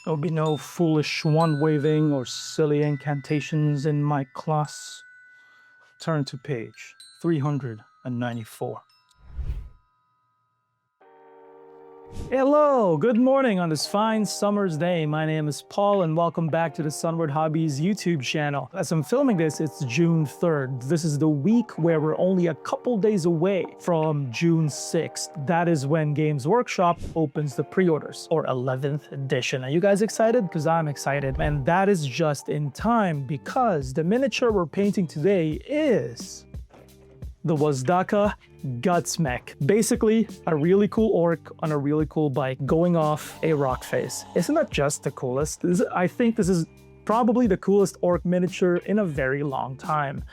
There'll be no foolish wand-waving or silly incantations in my class. Turn to page 394. Hello, good morning on this fine summer's day. My name is Paul and welcome back to the Sunward Hobbies YouTube channel. As I'm filming this, it's June 3rd. This is the week where we're only a couple days away from June 6th. That is when Games Workshop opens the pre-orders, or 11th edition. Are you guys excited? Because I'm excited. And that is just in time because the miniature we're painting today is the Wazdakka Gutsmek. Basically, a really cool orc on a really cool bike going off a rock face. Isn't that just the coolest? I think this is probably the coolest orc miniature in a very long time.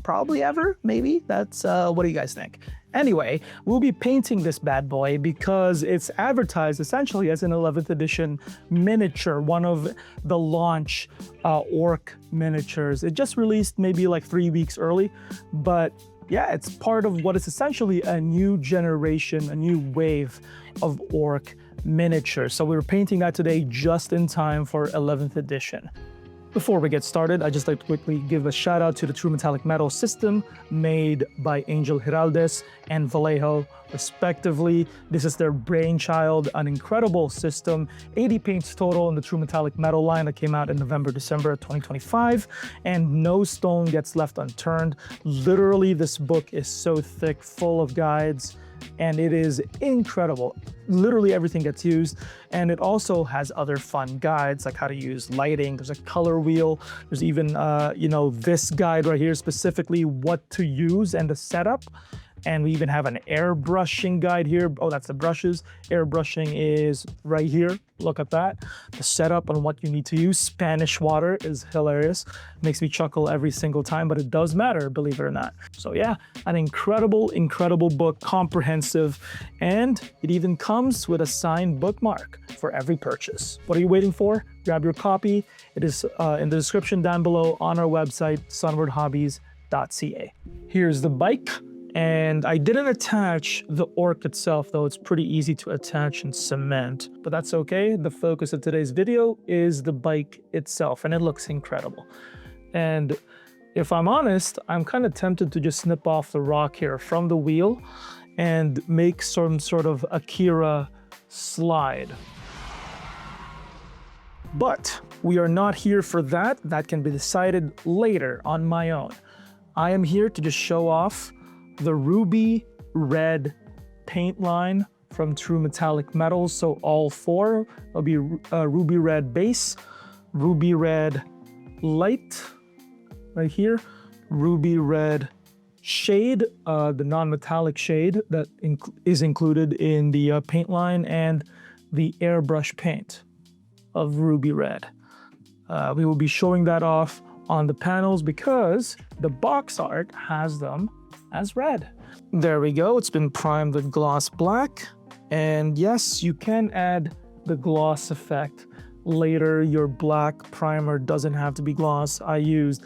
Probably ever, maybe? That's, what do you guys think? Anyway, we'll be painting this bad boy because it's advertised essentially as an 11th edition miniature, one of the launch orc miniatures. It just released maybe like 3 weeks early, but yeah, it's part of what is essentially a new generation, a new wave of orc miniatures. So we were painting that today just in time for 11th edition. Before we get started, I'd just like to quickly give a shout out to the True Metallic Metal system made by Ángel Giráldez and Vallejo, respectively. This is their brainchild, an incredible system, 80 paints total in the True Metallic Metal line that came out in December of 2025, and no stone gets left unturned. Literally, this book is so thick, full of guides, and it is incredible. Literally everything gets used, and it also has other fun guides like how to use lighting. There's a color wheel. There's even, this guide right here, specifically what to use and the setup. And we even have an airbrushing guide here. Oh, that's the brushes. Airbrushing is right here. Look at that. The setup on what you need to use. Spanish water is hilarious. Makes me chuckle every single time, but it does matter, believe it or not. So yeah, an incredible, incredible book, comprehensive, and it even comes with a signed bookmark for every purchase. What are you waiting for? Grab your copy. It is in the description down below on our website, sunwardhobbies.ca. Here's the bike. And I didn't attach the orc itself, though it's pretty easy to attach and cement, but that's okay. The focus of today's video is the bike itself, and it looks incredible. And if I'm honest, I'm kind of tempted to just snip off the rock here from the wheel and make some sort of Akira slide. But we are not here for that. That can be decided later on my own. I am here to just show off the ruby red paint line from True Metallic Metal. So all four will be ruby red base, ruby red light right here, ruby red shade, the non-metallic shade that is included in the paint line, and the airbrush paint of ruby red. We will be showing that off on the panels because the box art has them as red. There we go. It's been primed with gloss black. And yes, you can add the gloss effect later. Your black primer doesn't have to be gloss. I used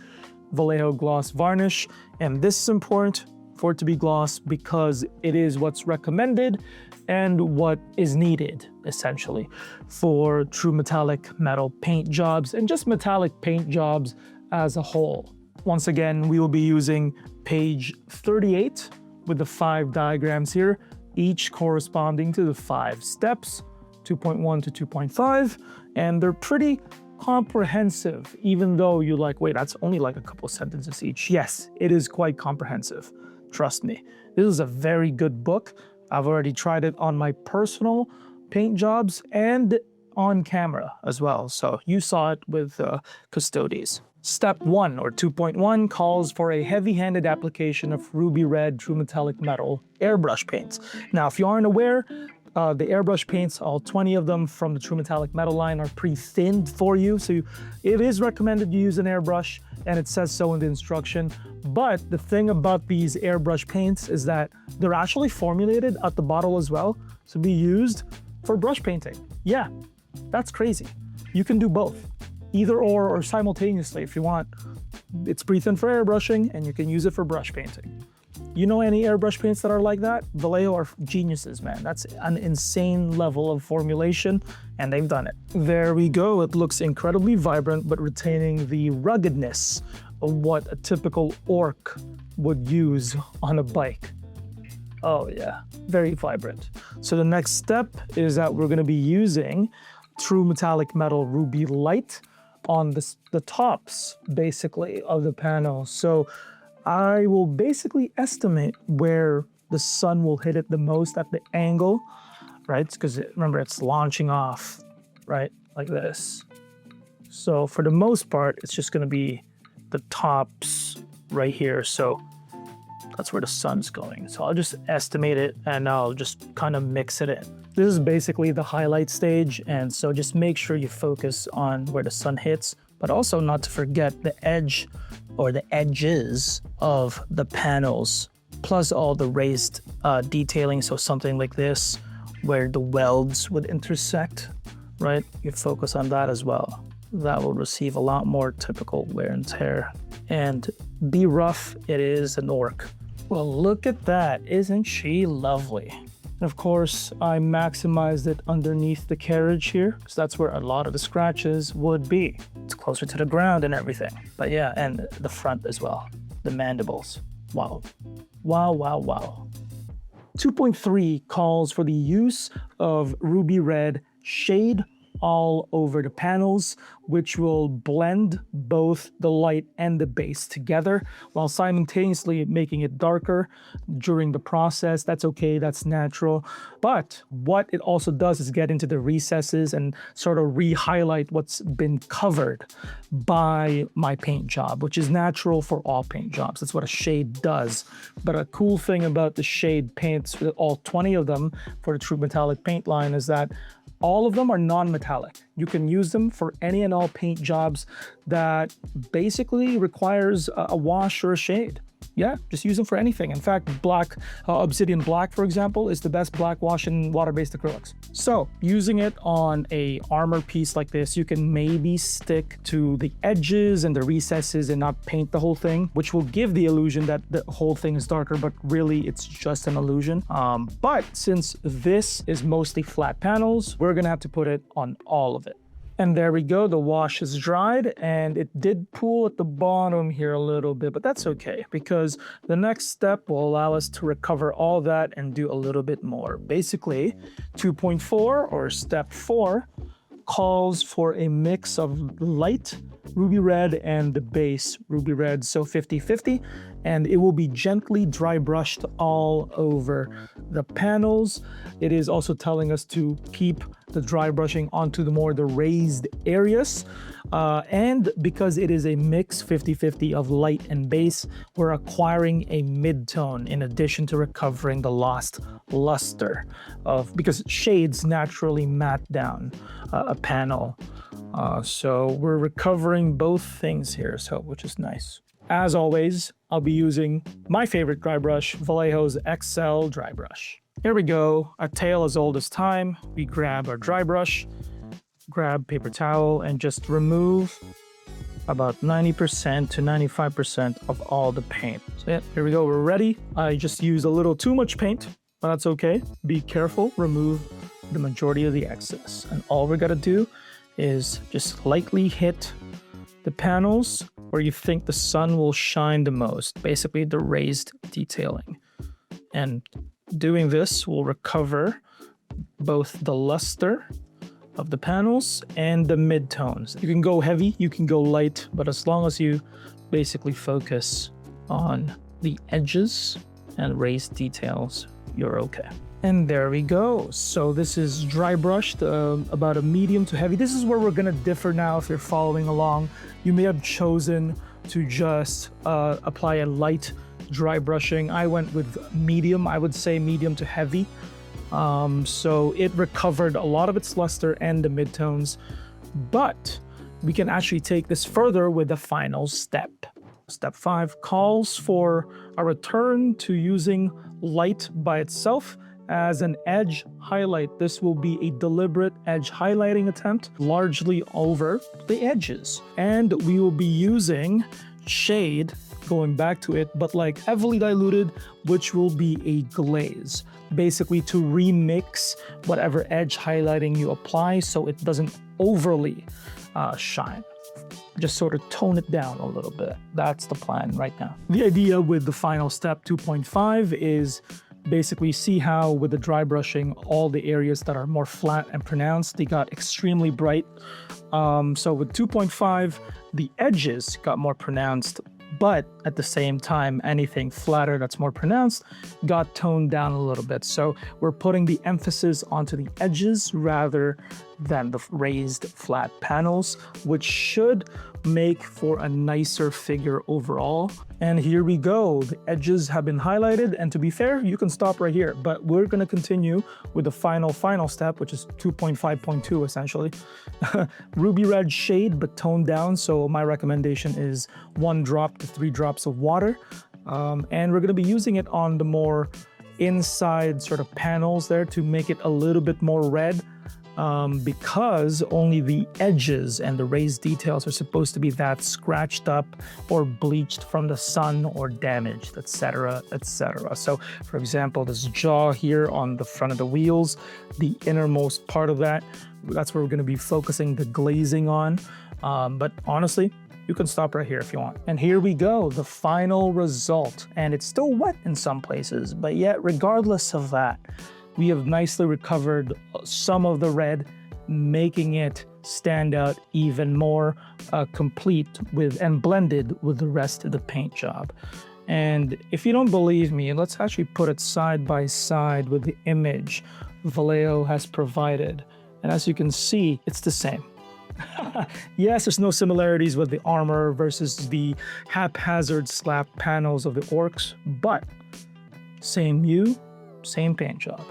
Vallejo gloss varnish, and this is important for it to be gloss because it is what's recommended and what is needed, essentially, for true metallic metal paint jobs and just metallic paint jobs as a whole. Once again, we will be using page 38 with the 5 diagrams here, each corresponding to the 5 steps, 2.1 to 2.5, and they're pretty comprehensive, even though you're like, wait, that's only like a couple sentences each. Yes, it is quite comprehensive. Trust me. This is a very good book. I've already tried it on my personal paint jobs and on camera as well. So you saw it with Custodes. Step 1, or 2.1, calls for a heavy-handed application of ruby red True Metallic Metal airbrush paints. Now, if you aren't aware, the airbrush paints, all 20 of them from the True Metallic Metal line, are pre-thinned for you. So it is recommended you use an airbrush, and it says so in the instruction. But the thing about these airbrush paints is that they're actually formulated at the bottle as well to be used for brush painting. Yeah, that's crazy. You can do both. Either or simultaneously if you want. It's pre-thin for airbrushing, and you can use it for brush painting. You know any airbrush paints that are like that? Vallejo are geniuses, man. That's an insane level of formulation, and they've done it. There we go. It looks incredibly vibrant, but retaining the ruggedness of what a typical Ork would use on a bike. Oh yeah, very vibrant. So the next step is that we're gonna be using True Metallic Metal Ruby Light on the tops, basically, of the panel. So I will basically estimate where the sun will hit it the most at the angle, right? Because remember, it's launching off, right? Like this. So for the most part, it's just gonna be the tops right here. So that's where the sun's going. So I'll just estimate it and I'll just kind of mix it in. This is basically the highlight stage. And so just make sure you focus on where the sun hits, but also not to forget the edge or the edges of the panels, plus all the raised detailing. So something like this, where the welds would intersect, right? You focus on that as well. That will receive a lot more typical wear and tear. And be rough, it is an Ork. Well, look at that. Isn't she lovely? And of course, I maximized it underneath the carriage here, because that's where a lot of the scratches would be. It's closer to the ground and everything. But yeah, and the front as well, the mandibles. Wow. Wow, wow, wow. 2.3 calls for the use of ruby red shade all over the panels, which will blend both the light and the base together while simultaneously making it darker during the process. That's okay, that's natural. But what it also does is get into the recesses and sort of re-highlight what's been covered by my paint job, which is natural for all paint jobs. That's what a shade does. But a cool thing about the shade paints, all 20 of them for the True Metallic paint line, is that all of them are non-metallic. You can use them for any and all paint jobs that basically requires a wash or a shade. Yeah, just use them for anything. In fact, black, obsidian black, for example, is the best black wash in water-based acrylics. So using it on a armor piece like this, you can maybe stick to the edges and the recesses and not paint the whole thing, which will give the illusion that the whole thing is darker, but really it's just an illusion. But since this is mostly flat panels, we're gonna have to put it on all of it. And there we go, the wash is dried, and it did pool at the bottom here a little bit, but that's okay, because the next step will allow us to recover all that and do a little bit more. Basically, 2.4 or step 4 calls for a mix of light ruby red and the base ruby red, so 50-50, and it will be gently dry brushed all over the panels. It is also telling us to keep the dry brushing onto the raised areas, and because it is a mix 50-50 of light and base, we're acquiring a mid-tone in addition to recovering the lost luster because shades naturally matte down a panel. So we're recovering both things here, which is nice. As always, I'll be using my favorite dry brush, Vallejo's XL dry brush. Here we go, a tale as old as time. We grab our dry brush, grab paper towel, and just remove about 90% to 95% of all the paint. So yeah, here we go, we're ready. I just used a little too much paint, but that's okay. Be careful, remove the majority of the excess. And all we're gonna do is just lightly hit the panels where you think the sun will shine the most, basically the raised detailing. And doing this will recover both the luster of the panels and the mid-tones. You can go heavy, you can go light, but as long as you basically focus on the edges and raised details, you're okay. And there we go. So this is dry brushed, about a medium to heavy. This is where we're gonna differ now if you're following along. You may have chosen to just apply a light dry brushing. I went with medium, I would say medium to heavy. So it recovered a lot of its luster and the midtones, but we can actually take this further with the final step. Step 5 calls for a return to using light by itself as an edge highlight. This will be a deliberate edge highlighting attempt, largely over the edges. And we will be using shade going back to it, but like heavily diluted, which will be a glaze, basically to remix whatever edge highlighting you apply so it doesn't overly shine. Just sort of tone it down a little bit. That's the plan right now. The idea with the final step 2.5 is basically see how with the dry brushing, all the areas that are more flat and pronounced, they got extremely bright. So with 2.5, the edges got more pronounced, but at the same time, anything flatter that's more pronounced got toned down a little bit. So we're putting the emphasis onto the edges rather than the raised flat panels, which should make for a nicer figure overall. And here we go. The edges have been highlighted, and to be fair, you can stop right here, but we're gonna continue with the final step, which is 2.5.2 essentially. Ruby red shade, but toned down. So my recommendation is 1 drop to 3 drops of water. And we're gonna be using it on the more inside sort of panels there to make it a little bit more red. Because only the edges and the raised details are supposed to be that scratched up or bleached from the sun or damaged, etc., etc. So for example, this jaw here on the front of the wheels, the innermost part of that's where we're going to be focusing the glazing on. But honestly, you can stop right here if you want. And here we go, the final result. And it's still wet in some places, but yet regardless of that, we have nicely recovered some of the red, making it stand out even more complete with and blended with the rest of the paint job. And if you don't believe me, let's actually put it side by side with the image Vallejo has provided. And as you can see, it's the same. Yes, there's no similarities with the armor versus the haphazard slap panels of the Orks, but same hue, same paint job.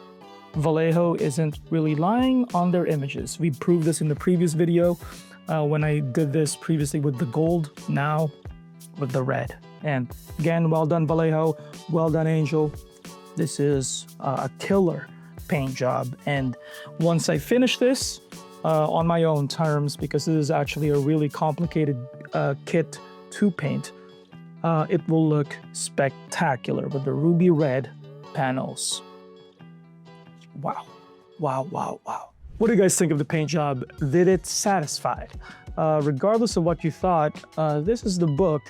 Vallejo isn't really lying on their images. We proved this in the previous video when I did this previously with the gold, now with the red. And again, well done Vallejo, well done Angel. This is a killer paint job. And once I finish this on my own terms, because this is actually a really complicated kit to paint, it will look spectacular with the ruby red panels. Wow, wow, wow, wow. What do you guys think of the paint job? Did it satisfy? Regardless of what you thought, this is the book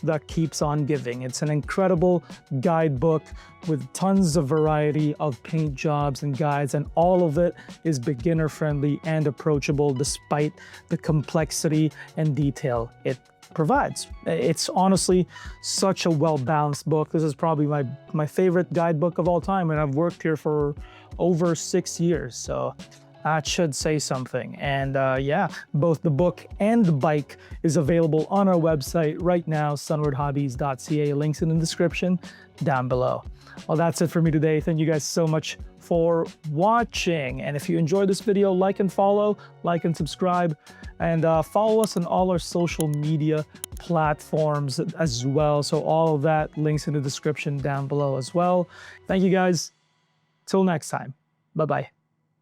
that keeps on giving. It's an incredible guidebook with tons of variety of paint jobs and guides, and all of it is beginner friendly and approachable despite the complexity and detail it provides. It's honestly such a well-balanced book. This is probably my favorite guidebook of all time, and I've worked here for over 6 years, so that should say something. And yeah, both the book and the bike is available on our website right now, sunwardhobbies.ca. Links in the description down below. Well, that's it for me today. Thank you guys so much for watching. And if you enjoyed this video, like and follow, like and subscribe, and follow us on all our social media platforms as well. So all of that, links in the description down below as well. Thank you guys. Till next time. Bye-bye.